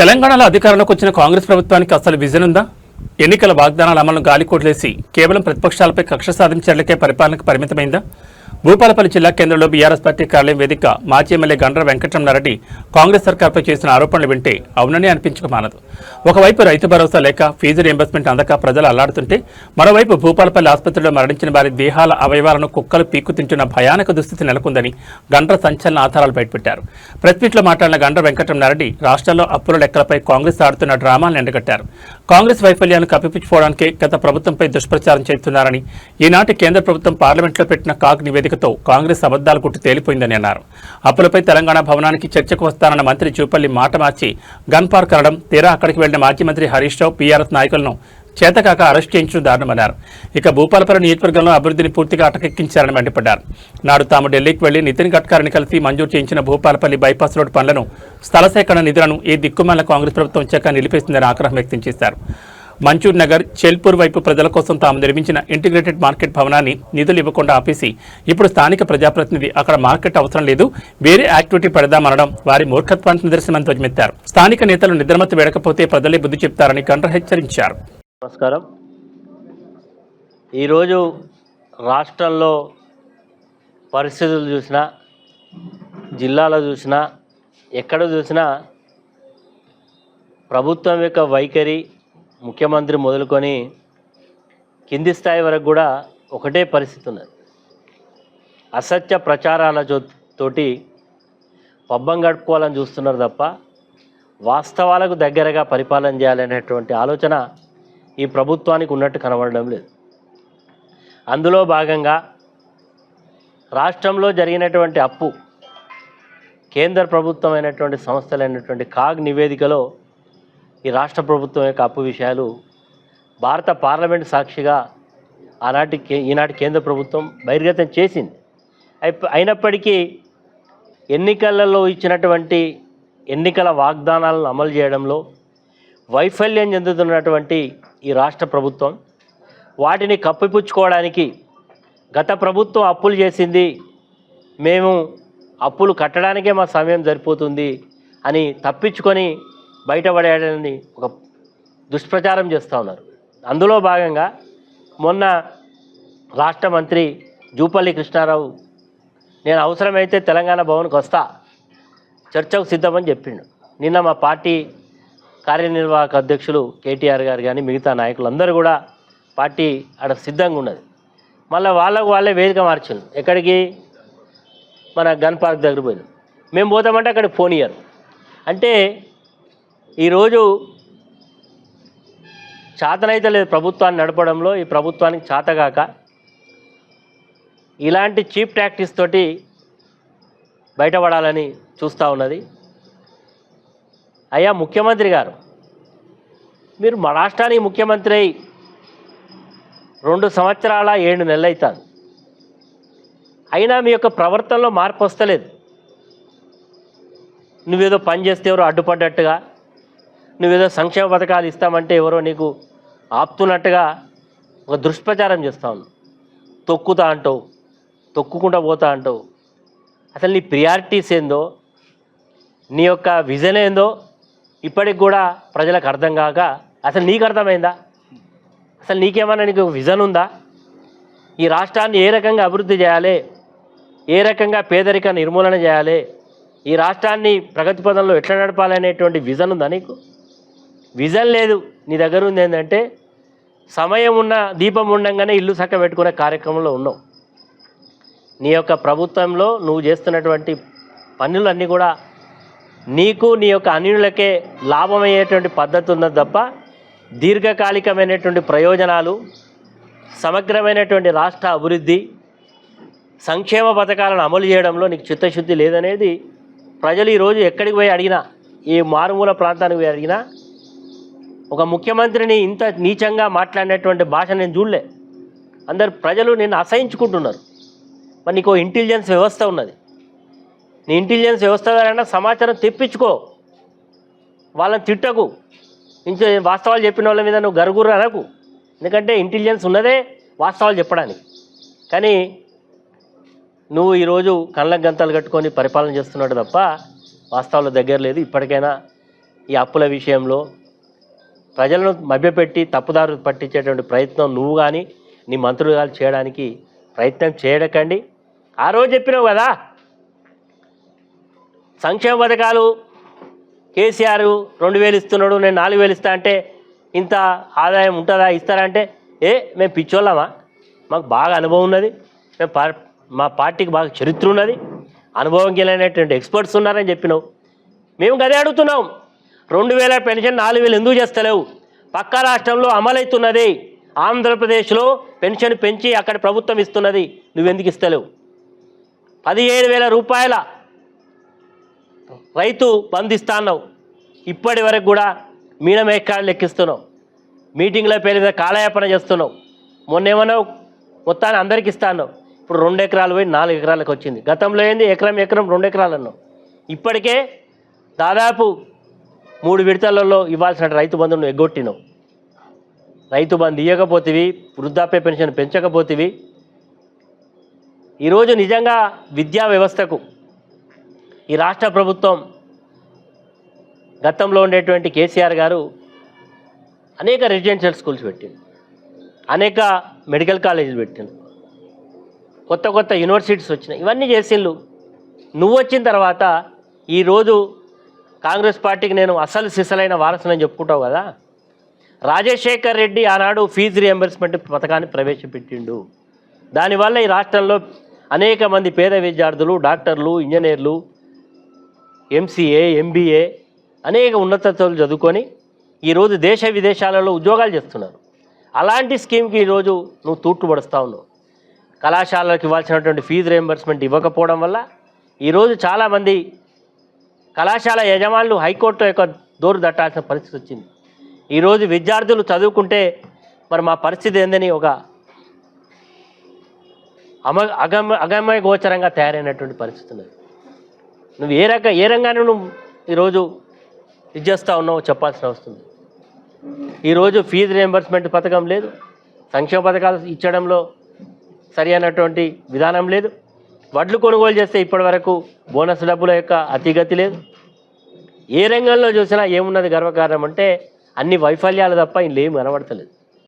తెలంగాణలో అధికారంలోకి వచ్చిన కాంగ్రెస్ ప్రభుత్వానికి అసలు విజన్ ఉందా? ఎన్నికల వాగ్దానాల అమలును గాలికోట్లేసి కేవలం ప్రతిపక్షాలపై కక్ష సాధించడకే పరిపాలనకు పరిమితమైందా? భూపాలపల్లి జిల్లా కేంద్రంలో బీఆర్ఎస్ పార్టీ కార్యాలయం వేదిక మాజీ ఎమ్మెల్యే గండ్ర వెంకటరమణారెడ్డి కాంగ్రెస్ సర్కార్పై చేసిన ఆరోపణలు వింటే అవునని అనిపించక మానదు. ఒకవైపు రైతు భరోసా లేక ఫీజు రియంబర్స్మెంట్ అందక ప్రజలు అల్లాడుతుంటే, మరోవైపు భూపాలపల్లి ఆసుపత్రిలో మరణించిన వారి దేహాల అవయవాలను కుక్కలు పీక్కు తింటున్న భయానక దుస్థితి నెలకొందని గండ్ర సంచలన ఆధారాలు బయటపెట్టారు. ప్రెస్ మీట్లో మాట్లాడిన గండ్ర వెంకటరమణారెడ్డి రాష్ట్రంలో అప్పుల లెక్కలపై కాంగ్రెస్ ఆడుతున్న డ్రామాలను ఎండగట్టారు. కాంగ్రెస్ వైఫల్యాన్ని కప్పిపుచ్చుకోవడానికే గత ప్రభుత్వంపై దుష్ప్రచారం చేస్తున్నారని, ఈనాటి కేంద్ర ప్రభుత్వం పార్లమెంట్లో పెట్టిన కాగ్ నివేదికతో కాంగ్రెస్ అబద్దాలు గుట్టు తేలిపోయిందని అన్నారు. అప్పులపై తెలంగాణ భవనానికి చర్చకు వస్తానన్న మంత్రి జూపల్లి మాట మార్చి గన్ పార్క్ అనడం, తీరా అక్కడికి వెళ్లిన మాజీ మంత్రి హరీష్ రావు పీఆర్ఎస్ నాయకులను చేతకాక అరెస్ట్ చేయించడం దారుణమన్నారు. ఇక భూపాలపల్లి నియోజకవర్గంలో అభివృద్ధిని పూర్తిగా అటకెక్కించారని మండిపడ్డారు. నాడు తాము ఢిల్లీకి వెళ్లి నితిన్ గడ్కరీని కలిసి మంజూరు చేయించిన భూపాలపల్లి బైపాస్ రోడ్డు పనులను, స్థల సేకరణ నిధులను ఈ దిక్కుమాల కాంగ్రెస్ ప్రభుత్వం వచ్చాక నిలిపేసిందని ఆగ్రహం వ్యక్తం చేశారు. మంచూర్ నగర్, చెల్పూర్ వైపు ప్రజల కోసం తాము నిర్మించిన ఇంటిగ్రేటెడ్ మార్కెట్ భవనాన్ని నిధులు ఇవ్వకుండా ఆపేసి ఇప్పుడు స్థానిక ప్రజాప్రతినిధి అక్కడ మార్కెట్ అవసరం లేదు, వేరే యాక్టివిటీ పెడదామనడం వారి మూర్ఖత్వానికి నిదర్శనమని ధ్వజమెత్తారు. స్థానిక నేతలు నిద్రమత్తు వేడకపోతే ప్రజలే బుద్ధి చెప్తారని గండ్ర హెచ్చరించారు. నమస్కారం. ఈరోజు రాష్ట్రంలో పరిస్థితులు చూసినా, జిల్లాలో చూసినా, ఎక్కడ చూసినా ప్రభుత్వం యొక్క వైఖరి, ముఖ్యమంత్రి మొదలుకొని కింది స్థాయి వరకు కూడా ఒకటే పరిస్థితి ఉన్నది. అసత్య ప్రచారాల తోటి పబ్బం గడుపుకోవాలని చూస్తున్నారు తప్ప వాస్తవాలకు దగ్గరగా పరిపాలన చేయాలనేటువంటి ఆలోచన ఈ ప్రభుత్వానికి ఉన్నట్టు కనబడడం లేదు. అందులో భాగంగా రాష్ట్రంలో జరిగినటువంటి అప్పు, కేంద్ర ప్రభుత్వం అయినటువంటి సంస్థలైనటువంటి కాగ్ నివేదికలో ఈ రాష్ట్ర ప్రభుత్వం యొక్క అప్పు విషయాలు భారత పార్లమెంట్ సాక్షిగా ఈనాటి కేంద్ర ప్రభుత్వం బహిర్గతం చేసింది. అయినప్పటికీ ఎన్నికలలో ఇచ్చినటువంటి ఎన్నికల వాగ్దానాలను అమలు చేయడంలో వైఫల్యం చెందుతున్నటువంటి ఈ రాష్ట్ర ప్రభుత్వం వాటిని కప్పిపుచ్చుకోవడానికి గత ప్రభుత్వం అప్పులు చేసింది, మేము అప్పులు కట్టడానికే మా సమయం సరిపోతుంది అని తప్పించుకొని బయటపడేయాలని ఒక దుష్ప్రచారం చేస్తూ ఉన్నారు. అందులో భాగంగా మొన్న రాష్ట్ర మంత్రి జూపల్లి కృష్ణారావు నేను అవసరమైతే తెలంగాణ భవన్కి వస్తా, చర్చకు సిద్ధమని చెప్పిండు. నిన్న మా పార్టీ కార్యనిర్వాహక అధ్యక్షులు కేటీఆర్ గారు కానీ మిగతా నాయకులందరూ కూడా పార్టీ అక్కడ సిద్ధంగా ఉన్నది. మళ్ళీ వాళ్ళే వేదిక మార్చిండు. ఎక్కడికి? మన గన్ పార్క్ దగ్గర పోయింది. మేము పోతామంటే అక్కడికి ఫోన్ ఇయ్యారు. అంటే ఈరోజు చేతనైతే లేదు ప్రభుత్వాన్ని నడపడంలో. ఈ ప్రభుత్వానికి చేతగాక ఇలాంటి చీప్ టాక్టిక్స్ తోటి బయటపడాలని చూస్తూ ఉన్నది. అయ్యా ముఖ్యమంత్రి గారు, మీరు మా రాష్ట్రానికి ముఖ్యమంత్రి అయి 2 సంవత్సరాల 7 నెలలు అవుతుంది. అయినా మీ యొక్క ప్రవర్తనలో మార్పు వస్తలేదు. నువ్వేదో పని చేస్తే ఎవరో అడ్డుపడ్డట్టుగా, నువ్వేదో సంక్షేమ పథకాలు ఇస్తామంటే ఎవరో నీకు ఆపుతున్నట్టుగా ఒక దుష్ప్రచారం చేస్తా ఉన్నావు. తొక్కుతా అంటావు, తొక్కుకుంటూ పోతా అంటావు. అసలు నీ ప్రియారిటీస్ ఏందో, నీ యొక్క విజన్ ఏందో ఇప్పటికి కూడా ప్రజలకు అర్థం కాక, అసలు నీకు అర్థమైందా? అసలు నీకేమన్నా నీకు విజన్ ఉందా? ఈ రాష్ట్రాన్ని ఏ రకంగా అభివృద్ధి చేయాలి, ఏ రకంగా పేదరిక నిర్మూలన చేయాలి, ఈ రాష్ట్రాన్ని ప్రగతి పదంలో ఎట్లా నడపాలనేటువంటి విజన్ ఉందా నీకు? విజన్ లేదు. నీ దగ్గర ఉంది ఏంటంటే సమయం ఉన్న దీపం ఉండంగానే ఇల్లు చక్క పెట్టుకునే కార్యక్రమంలో ఉన్నావు. నీ యొక్క ప్రభుత్వంలో నువ్వు చేస్తున్నటువంటి పనులన్నీ కూడా నీకు నీ యొక్క అన్యులకే లాభమయ్యేటువంటి పద్ధతి ఉన్నది తప్ప దీర్ఘకాలికమైనటువంటి ప్రయోజనాలు, సమగ్రమైనటువంటి రాష్ట్ర అభివృద్ధి, సంక్షేమ పథకాలను అమలు చేయడంలో నీకు చిత్తశుద్ధి లేదనేది ప్రజలు ఈరోజు ఎక్కడికి పోయి అడిగినా, ఈ మారుమూల ప్రాంతానికి పోయి అడిగినా ఒక ముఖ్యమంత్రిని ఇంత నీచంగా మాట్లాడినటువంటి భాష నేను చూడలే. అందరు ప్రజలు నిన్ను అసహించుకుంటున్నారు. మరి నీకు ఇంటెలిజెన్స్ వ్యవస్థ ఉన్నది. నీ ఇంటెలిజెన్స్ వ్యవస్థ ద్వారా సమాచారం తెప్పించుకో, వాళ్ళని తిట్టకు. ఇంకో వాస్తవాలు చెప్పిన వాళ్ళ మీద నువ్వు గరుగురు అనకు. ఎందుకంటే ఇంటెలిజెన్స్ ఉన్నదే వాస్తవాలు చెప్పడానికి. కానీ నువ్వు ఈరోజు కళ్ళకు గంతలు కట్టుకొని పరిపాలన చేస్తున్నాడు తప్ప వాస్తవాల దగ్గర లేదు. ఇప్పటికైనా ఈ అప్పుల విషయంలో ప్రజలను మభ్యపెట్టి తప్పుదారు పట్టించేటువంటి ప్రయత్నం నువ్వు కానీ నీ మంత్రులు కానీ చేయడానికి ప్రయత్నం చేయకండి. ఆ రోజు చెప్పినావు కదా, సంక్షేమ పథకాలు కేసీఆర్ 2000 ఇస్తున్నాడు, నేను 4000 ఇస్తా అంటే ఇంత ఆదాయం ఉంటుందా, ఇస్తారా అంటే మేము పిచ్చోళ్ళమా, మాకు బాగా అనుభవం ఉన్నది, మేము మా పార్టీకి బాగా చరిత్ర ఉన్నది, అనుభవం కలిగినటువంటి ఎక్స్పర్ట్స్ ఉన్నారని చెప్పినావు. మేము గదే అడుగుతున్నాం. 2000 పెన్షన్ 4000 ఎందుకు చేస్తలేవు? పక్క రాష్ట్రంలో అమలవుతున్నది. ఆంధ్రప్రదేశ్లో పెన్షన్ పెంచి అక్కడ ప్రభుత్వం ఇస్తున్నది, నువ్వెందుకు ఇస్తలేవు? 17,000 రూపాయల రైతు బంధు ఇస్తా అన్నావు, ఇప్పటి వరకు కూడా మీనమేకాలు లెక్కిస్తున్నావు, మీటింగ్ల పేరు మీద కాలయాపన చేస్తున్నావు. మొన్నేమన్నావు మొత్తాన్ని అందరికి ఇస్తా అన్నావు, ఇప్పుడు 2 ఎకరాలు పోయి 4 ఎకరాలకు వచ్చింది. గతంలో ఏంది ఎకరం 2 ఎకరాలు అన్నావు. ఇప్పటికే దాదాపు 3 విడతలలో ఇవ్వాల్సిన రైతు బంధును ఎగ్గొట్టినావు. రైతు బంధు ఇవ్వకపోతేవి, వృద్ధాప్య పెన్షన్ పెంచకపోతేవి. ఈరోజు నిజంగా విద్యా వ్యవస్థకు ఈ రాష్ట్ర ప్రభుత్వం, గతంలో ఉండేటువంటి కేసీఆర్ గారు అనేక రెసిడెన్షియల్ స్కూల్స్ పెట్టిండు, అనేక మెడికల్ కాలేజీలు పెట్టిండు, కొత్త కొత్త యూనివర్సిటీస్ వచ్చినాయి, ఇవన్నీ చేసిండు. నువ్వు వచ్చిన తర్వాత ఈరోజు కాంగ్రెస్ పార్టీకి నేను అసలు సిసలైన వారసునని చెప్పుకుంటావు కదా. రాజశేఖర్ రెడ్డి ఆనాడు ఫీజు రియంబర్స్మెంట్ పథకాన్ని ప్రవేశపెట్టిండు. దానివల్ల ఈ రాష్ట్రంలో అనేక మంది పేద విద్యార్థులు, డాక్టర్లు, ఇంజనీర్లు, ఎంసీఏ, ఎంబీఏ అనేక ఉన్నత చదువులు చదువుకొని ఈరోజు దేశ విదేశాలలో ఉద్యోగాలు చేస్తున్నారు. అలాంటి స్కీమ్కి ఈరోజు నువ్వు తూట్లు పడుస్తూ ఉన్నావు. కళాశాలలకు ఇవ్వాల్సినటువంటి ఫీజు రియంబర్స్మెంట్ ఇవ్వకపోవడం వల్ల ఈరోజు చాలామంది కళాశాల యజమానులు హైకోర్టు యొక్క దోరు దట్టాల్సిన పరిస్థితి వచ్చింది. ఈరోజు విద్యార్థులు చదువుకుంటే మరి మా పరిస్థితి ఏందని ఒక అగమ్య గోచరంగా తయారైనటువంటి పరిస్థితి ఉన్నది. నువ్వు ఏ రంగాన్ని నువ్వు ఈరోజు ఇది చేస్తూ ఉన్నావో చెప్పాల్సిన అవసరం. ఈరోజు ఫీజు రియంబర్స్మెంట్ పథకం లేదు, సంక్షేమ పథకాలు ఇచ్చడంలో సరి అయినటువంటి విధానం లేదు. వడ్లు కొనుగోలు చేస్తే ఇప్పటి వరకు బోనస్ డబ్బుల యొక్క అతిగతి లేదు. ఏ రంగంలో చూసినా ఏమున్నది గర్వకారణం అంటే అన్ని వైఫల్యాలు తప్ప ఇంకేం కనబడతలేదు.